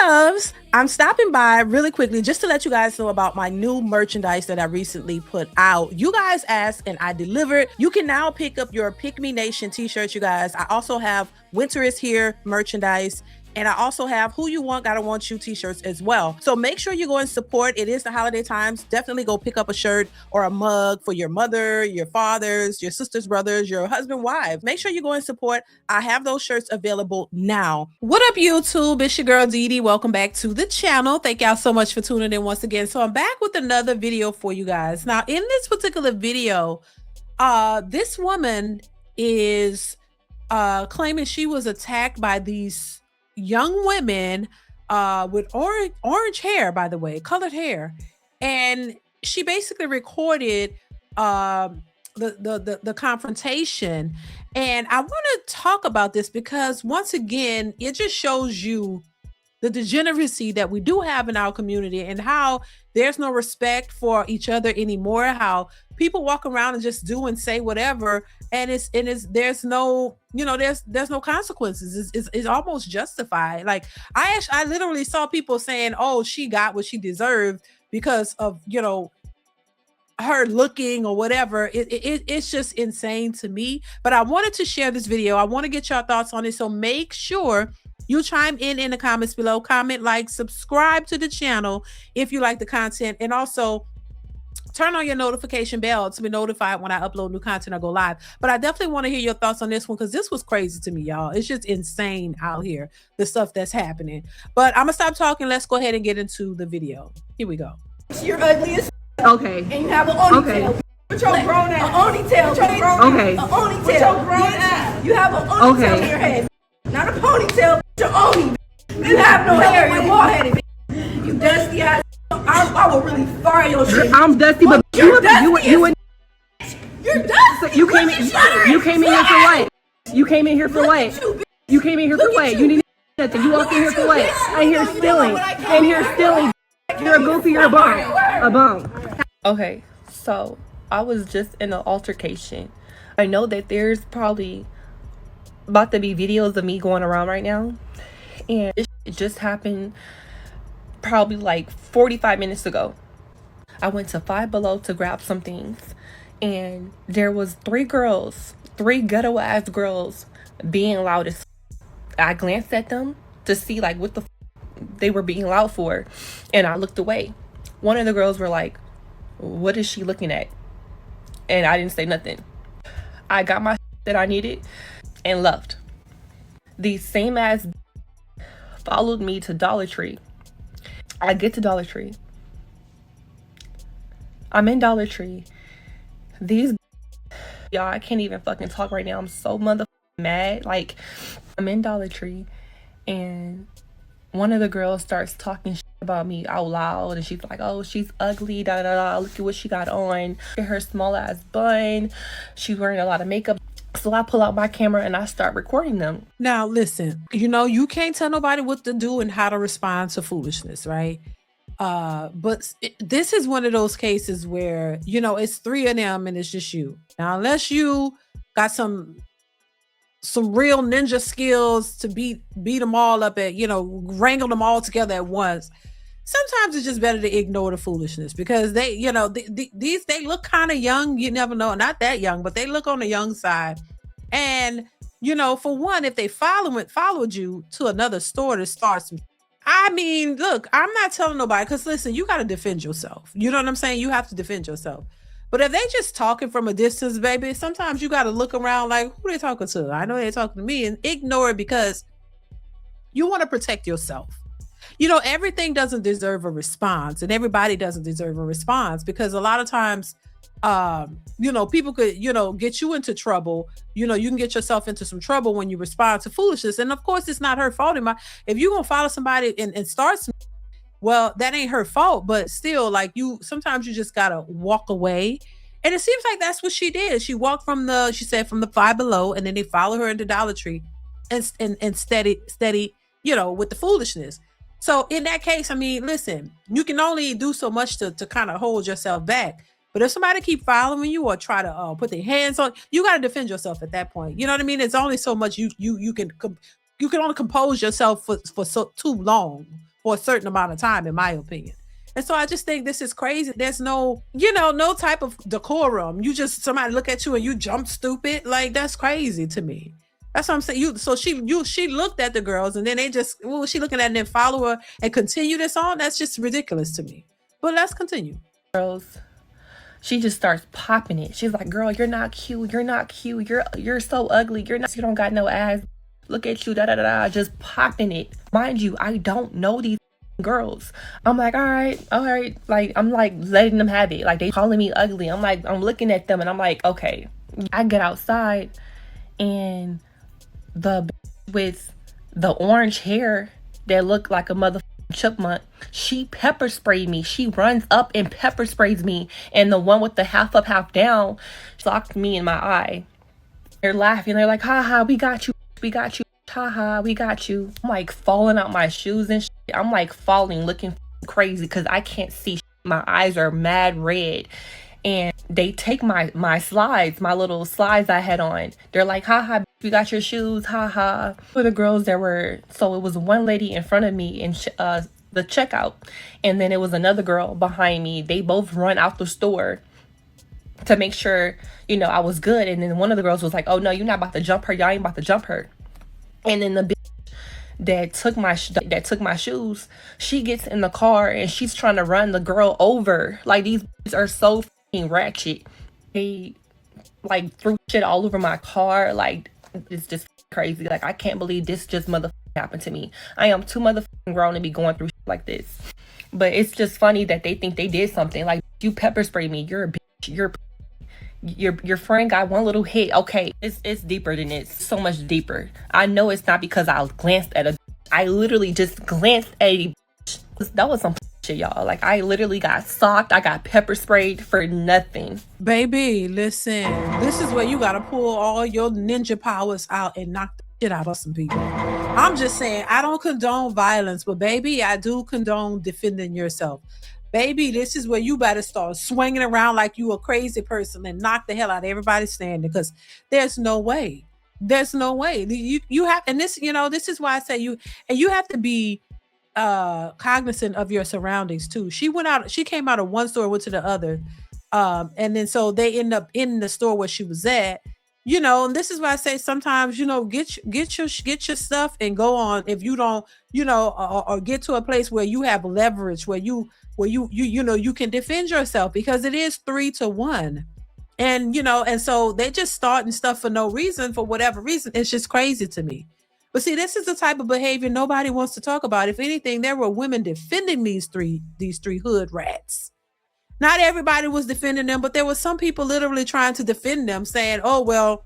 loves, I'm stopping by really quickly just to let you guys know about my new merchandise that I recently put out. You guys asked and I delivered. You can now pick up your Pick Me Nation t-shirts, you guys. I also have Winter is Here merchandise. And I also have Who You Want, Gotta Want You t-shirts as well. So make sure you go and support. It is the holiday times. Definitely go pick up a shirt or a mug for your mother, your fathers, your sisters, brothers, your husband, wife. Make sure you go and support. I have those shirts available now. What up, YouTube? It's your girl, DeeDee. Welcome back to the channel. Thank y'all so much for tuning in once again. So I'm back with another video for you guys. Now, in this particular video, this woman is claiming she was attacked by these young women with orange hair, by the way, colored hair, and she basically recorded the confrontation. And I want to talk about this because once again, it just shows you the degeneracy that we do have in our community and how there's no respect for each other anymore, how people walk around and just do and say whatever, and there's no, you know, there's no consequences. It's almost justified. Like I literally saw people saying, oh, she got what she deserved because of, you know, her looking or whatever. It's just insane to me. But I wanted to share this video. I want to get your thoughts on it. So make sure you chime in the comments below. Comment, like, subscribe to the channel if you like the content, and also turn on your notification bell to be notified when I upload new content or go live. But I definitely want to hear your thoughts on this one because this was crazy to me, y'all. It's just insane out here, the stuff that's happening. But I'm gonna stop talking. Let's go ahead and get into the video. Here we go. You're ugly as okay. And you have an ponytail. With your grown ass. An ponytail. Okay. An ponytail. With your grown ass. You have an ponytail in your head. Not a ponytail. Your oni. You have no hair. You're bald headed. You dusty ass. I will really fire your shit. I'm dusty, but you're dusty. You're dusty. You came in here for what? You came in here for what? You came in here for what? You need nothing. You walked in here for what? I hear stealing. I hear stealing. You're a goofy. You're a bum. A bum. Okay, so I was just in an altercation. I know that there's probably about to be videos of me going around right now, and it just happened probably like 45 minutes ago. I went to Five Below to grab some things, and there was three ghetto ass girls being loud as I glanced at them to see like what the they were being loud for, and I looked away. One of the girls were like, what is she looking at? And I didn't say nothing. I got my that I needed and left. These same ass followed me to Dollar Tree. I get to Dollar Tree. I'm in Dollar Tree. These y'all, I can't even fucking talk right now. I'm so motherfucking mad. Like, I'm in Dollar Tree and one of the girls starts talking shit about me out loud, and she's like, oh, she's ugly, da da da, look at what she got on, look at her small ass bun, she's wearing a lot of makeup. So I pull out my camera and I start recording them. Now, listen, you know, you can't tell nobody what to do and how to respond to foolishness, right? But this is one of those cases where, you know, it's three of them and it's just you. Now, unless you got some real ninja skills to beat them all up at, you know, wrangle them all together at once, sometimes it's just better to ignore the foolishness because they, you know, they look kind of young. You never know, not that young, but they look on the young side. And, you know, for one, if they followed you to another store to start some, I mean, look, I'm not telling nobody, because listen, you got to defend yourself. You know what I'm saying? You have to defend yourself. But if they just talking from a distance, baby, sometimes you got to look around like, who they talking to? I know they're talking to me, and ignore it because you want to protect yourself. You know, everything doesn't deserve a response, and everybody doesn't deserve a response, because a lot of times, you know, people could, you know, get you into trouble. You know, you can get yourself into some trouble when you respond to foolishness. And of course, it's not her fault. If you're going to follow somebody and start some, well, that ain't her fault, but still, like, sometimes you just gotta walk away. And it seems like that's what she did. She walked from the Five Below, and then they followed her into Dollar Tree and steady, you know, with the foolishness. So in that case, I mean, listen, you can only do so much to kind of hold yourself back. But if somebody keep following you or try to put their hands on, you got to defend yourself at that point. You know what I mean? It's only so much you can only compose yourself for so too long. for a certain amount of time, in my opinion. And so I just think this is crazy. There's no, no type of decorum. You just, somebody look at you and you jump stupid. Like, that's crazy to me. That's what I'm saying. She looked at the girls and then they just, what was she looking at, and then follow her and continue this on? That's just ridiculous to me. But let's continue. Girls, she just starts popping it. She's like, girl, you're not cute. You're not cute. You're so ugly. You don't got no ass. Look at you, da da da da. Just popping it. Mind you, I don't know these girls. I'm like, all right. Like, I'm like letting them have it. Like, they calling me ugly. I'm like, I'm looking at them and I'm like, okay. I get outside and the with the orange hair that looked like a motherfucking chipmunk, she pepper sprayed me. She runs up and pepper sprays me. And the one with the half up, half down socked me in my eye. They're laughing. They're like, ha ha, we got you. We got you. Ha ha, we got you. I'm like falling out my shoes and shit. I'm like falling, looking crazy because I can't see shit. My eyes are mad red. And they take my slides, my little slides I had on. They're like, ha ha, we got your shoes, ha ha. For the girls there were, so it was one lady in front of me in the checkout. And then it was another girl behind me. They both run out the store to make sure, I was good. And then one of the girls was like, oh no, you're not about to jump her. Y'all ain't about to jump her. And then the bitch that took my shoes, she gets in the car and she's trying to run the girl over. Like, these bitches are so fucking ratchet. They like threw shit all over my car. Like, it's just crazy. Like, I can't believe this just motherfucking happened to me. I am too motherfucking grown to be going through shit like this. But it's just funny that they think they did something. Like, you pepper spray me, you're a bitch, your friend got one little hit. Okay, it's deeper than this. So much deeper. I know it's not because I glanced at a. I literally just glanced at a. That was some shit, y'all. Like, I literally got socked. I got pepper sprayed for nothing. Baby, listen. This is where you gotta pull all your ninja powers out and knock the shit out of some people. I'm just saying, I don't condone violence, but baby, I do condone defending yourself. Baby, this is where you better start swinging around like you a crazy person and knock the hell out of everybody standing, because there's no way. There's no way. You have, and this, this is why I say you have to be cognizant of your surroundings too. She came out of one store, went to the other. And then so they end up in the store where she was at. And this is why I say sometimes, get your stuff and go on. If you don't, or get to a place where you have leverage, where you can defend yourself, because it is 3-1. And, and so they just starting stuff for no reason, for whatever reason. It's just crazy to me. But see, this is the type of behavior nobody wants to talk about. If anything, there were women defending these three hood rats. Not everybody was defending them, but there were some people literally trying to defend them, saying, oh, well,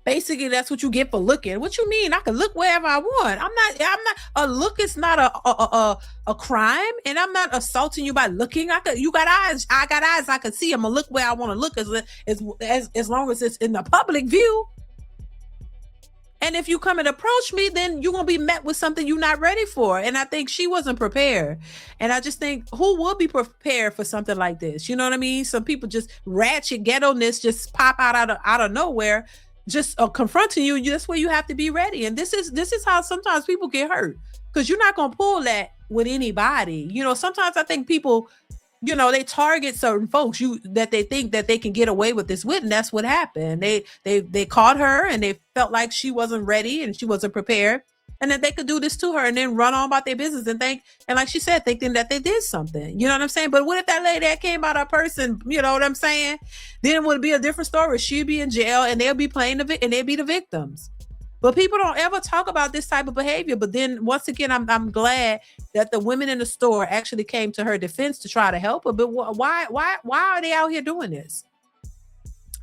basically that's what you get for looking. What you mean? I can look wherever I want. I'm not a look is not a crime, and I'm not assaulting you by looking. You got eyes. I got eyes. I can see. I'm gonna look where I want to look, as long as it's in the public view. And if you come and approach me, then you're going to be met with something you're not ready for. And I think she wasn't prepared. And I just think, who will be prepared for something like this? You know what I mean? Some people just ratchet ghetto-ness just pop out of nowhere, just confronting you. That's where you have to be ready. And this is how sometimes people get hurt, because you're not going to pull that with anybody. Sometimes I think people, they target certain folks that they think that they can get away with this with, and that's what happened. They caught her and they felt like she wasn't ready and she wasn't prepared, and that they could do this to her and then run on about their business and like she said, thinking that they did something. You know what I'm saying? But what if that lady that came out of person, you know what I'm saying? Then it would be a different story. She'd be in jail and they'll be playing and they'll be the victims. But people don't ever talk about this type of behavior. But then once again, I'm glad that the women in the store actually came to her defense to try to help her. But why are they out here doing this?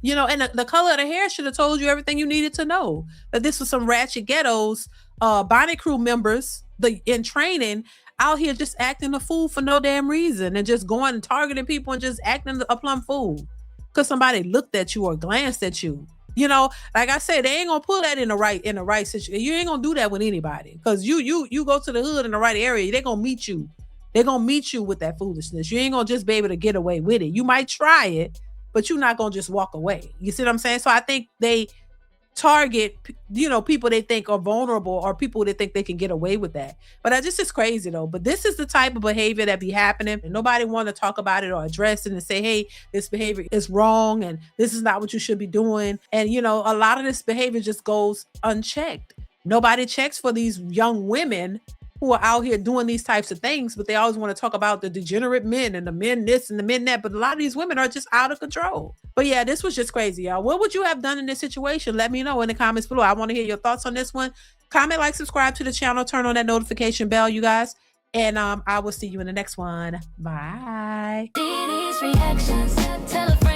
And the color of the hair should have told you everything you needed to know. That this was some ratchet ghettos, Bonnet Crew members in training out here just acting a fool for no damn reason, and just going and targeting people and just acting a plumb fool because somebody looked at you or glanced at you. Like I said, they ain't gonna pull that in the right situation. You ain't gonna do that with anybody, because you go to the hood in the right area, they're gonna meet you. They're gonna meet you with that foolishness. You ain't gonna just be able to get away with it. You might try it, but you're not gonna just walk away. You see what I'm saying? So I think they target, you know, people they think are vulnerable or people that think they can get away with that. But I just is crazy though. But this is the type of behavior that be happening, and nobody want to talk about it or address it and say, hey, this behavior is wrong and this is not what you should be doing. And you know, a lot of this behavior just goes unchecked. Nobody checks for these young women who are out here doing these types of things, but they always want to talk about the degenerate men and the men this and the men that. But a lot of these women are just out of control. But yeah, this was just crazy, y'all. What would you have done in this situation? Let me know in the comments below. I want to hear your thoughts on this one. Comment, like, subscribe to the channel, turn on that notification bell, you guys. And I will see you in the next one. Bye. DeeDeesReactions. Tell a friend.